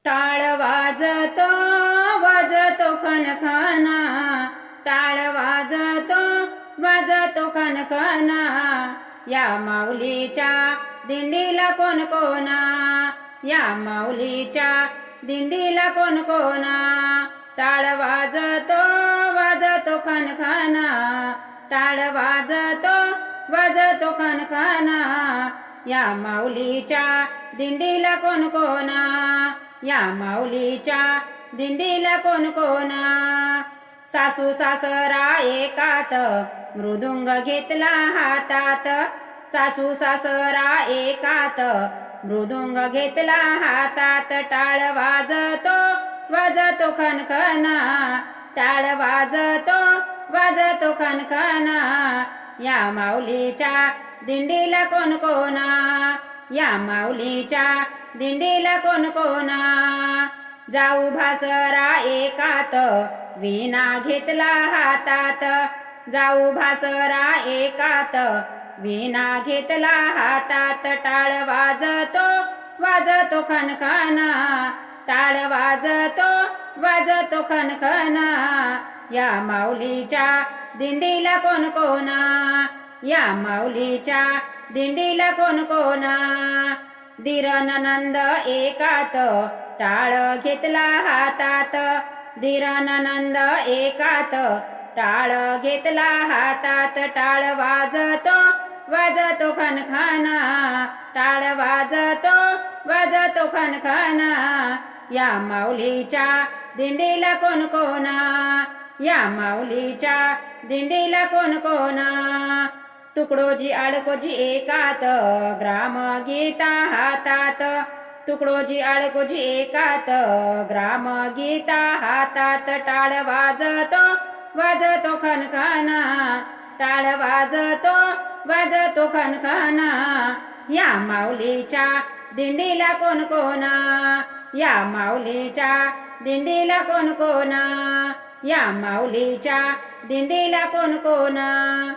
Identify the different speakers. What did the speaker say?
Speaker 1: टाळ वाजतो वाजतो खनखना, टाळ वाजतो खनखना, या माऊलीच्या दिंडीला कोण कोणा, या माऊलीच्या दिंडीला कोण कोणा. टाळ वाजतो खनखना, टाळ वाजतो खनखना, या माऊलीच्या दिंडीला कोण कोणा, या माऊलीच्या दिंडीला कोण कोणा. सासू सासरा एकात मृदुंग घेतला हातात, सासू सासरा एकात मृदुंग घेतला हातात. टाळ वाजतो खनखना, टाळ वाजतो खनखना, या माऊलीच्या दिंडीला कोण कोणा, या माऊलीच्या दिंडीला कोण कोणा. जाऊ भासरा एकात वीणा घेतला हातात, जाऊ भासरा एकात वीणा घेतला हातात. टाळ वाजतो खनखना, टाळ वाजतो खनखना, या माऊलीच्या दिंडीला कोण कोणा, या माऊलीच्या दिंडीला कोण कोणा. दीर ननंद एकात टाळ घेतला हातात, दीर ननंद एकात टाळ घेतला हातात. टाळ वाजतो खनखना, टाळ वाजतो खनखना, या माऊलीच्या दिंडीला कोण कोणा, या माऊलीच्या दिंडीला कोण कोणा. तुकडोजी आडकोजी एकात ग्राम गीता हातात, तुकडोजी आडकोजी एकात ग्राम गीता हातात. टाळ वाजतो खनखना, टाळ वाजतो खनखना, या माऊलीच्या दिंडीला कोण कोणा, या माऊलीच्या दिंडीला कोण कोणा, या माऊलीच्या दिंडीला कोण कोणा.